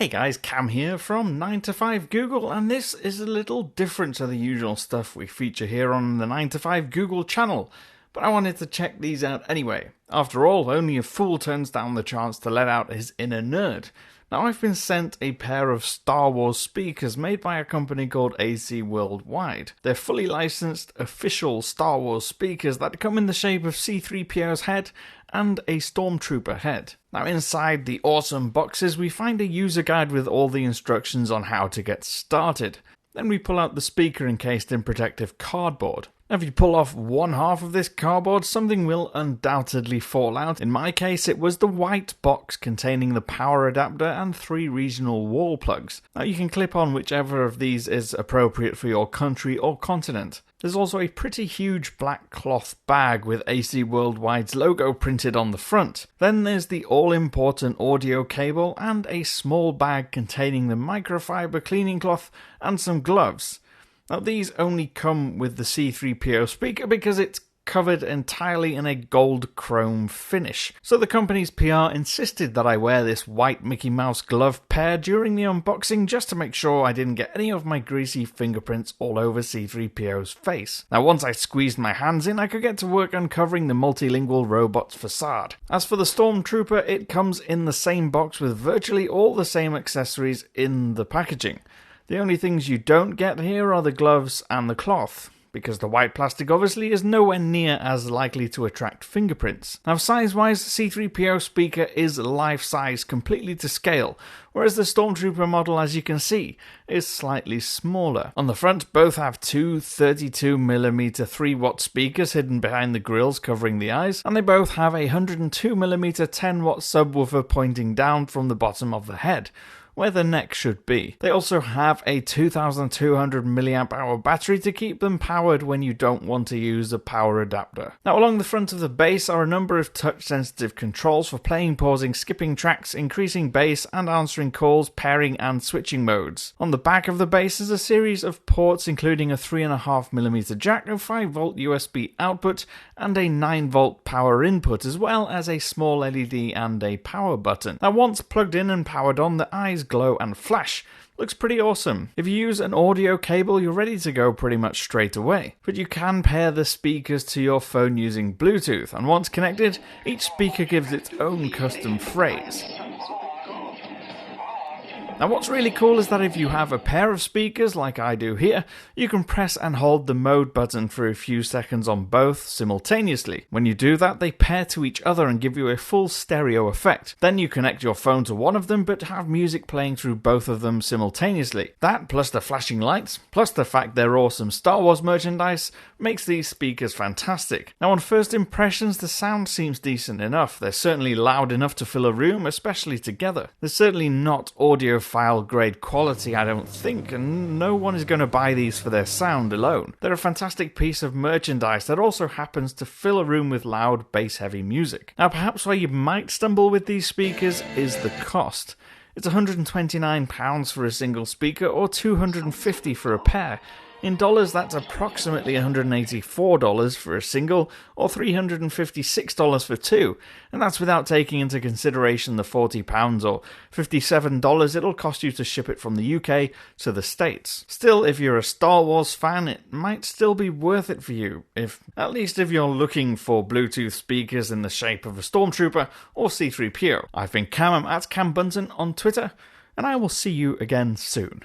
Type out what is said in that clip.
Hey guys, Cam here from 9 to 5 Google, and this is a little different to the usual stuff we feature here on the 9 to 5 Google channel, but I wanted to check these out anyway. After all, only a fool turns down the chance to let out his inner nerd. Now, I've been sent a pair of Star Wars speakers made by a company called AC Worldwide. They're fully licensed, official Star Wars speakers that come in the shape of C-3PO's head and a Stormtrooper head. Now, inside the awesome boxes, we find a user guide with all the instructions on how to get started. Then we pull out the speaker encased in protective cardboard. Now, if you pull off one half of this cardboard, something will undoubtedly fall out. In my case, it was the white box containing the power adapter and 3 regional wall plugs. Now, you can clip on whichever of these is appropriate for your country or continent. There's also a pretty huge black cloth bag with AC Worldwide's logo printed on the front. Then there's the all-important audio cable and a small bag containing the microfiber cleaning cloth and some gloves. Now, these only come with the C-3PO speaker because it's covered entirely in a gold chrome finish. So the company's PR insisted that I wear this white Mickey Mouse glove pair during the unboxing just to make sure I didn't get any of my greasy fingerprints all over C-3PO's face. Now, once I squeezed my hands in, I could get to work uncovering the multilingual robot's facade. As for the Stormtrooper, it comes in the same box with virtually all the same accessories in the packaging. The only things you don't get here are the gloves and the cloth, because the white plastic obviously is nowhere near as likely to attract fingerprints. Now, size-wise, the C-3PO speaker is life-size, completely to scale, whereas the Stormtrooper model, as you can see, is slightly smaller. On the front, both have two 32mm 3-watt speakers hidden behind the grills covering the eyes, and they both have a 102mm 10-watt subwoofer pointing down from the bottom of the head, where the neck should be. They also have a 2200 mAh battery to keep them powered when you don't want to use a power adapter. Now, along the front of the base are a number of touch-sensitive controls for playing, pausing, skipping tracks, increasing bass, and answering calls, pairing, and switching modes. On the back of the base is a series of ports including a 3.5mm jack, a 5V USB output, and a 9V power input, as well as a small LED and a power button. Now, once plugged in and powered on, the eyes glow and flash. Looks pretty awesome. If you use an audio cable, you're ready to go pretty much straight away. But you can pair the speakers to your phone using Bluetooth, and once connected, each speaker gives its own custom phrase. Now, what's really cool is that if you have a pair of speakers like I do here, you can press and hold the mode button for a few seconds on both simultaneously. When you do that, they pair to each other and give you a full stereo effect. Then you connect your phone to one of them but have music playing through both of them simultaneously. That, plus the flashing lights, plus the fact they're awesome Star Wars merchandise, makes these speakers fantastic. Now, on first impressions, the sound seems decent enough. They're certainly loud enough to fill a room, especially together. They're certainly not audiophile grade quality, I don't think, and no one is going to buy these for their sound alone. They're a fantastic piece of merchandise that also happens to fill a room with loud, bass-heavy music. Now, perhaps where you might stumble with these speakers is the cost. It's £129 for a single speaker or $250 for a pair. In dollars, that's approximately $184 for a single, or $356 for two, and that's without taking into consideration the £40 or $57 it'll cost you to ship it from the UK to the States. Still, if you're a Star Wars fan, it might still be worth it for you, at least if you're looking for Bluetooth speakers in the shape of a Stormtrooper or C-3PO. I've been Cam, I'm at Cam Bunton on Twitter, and I will see you again soon.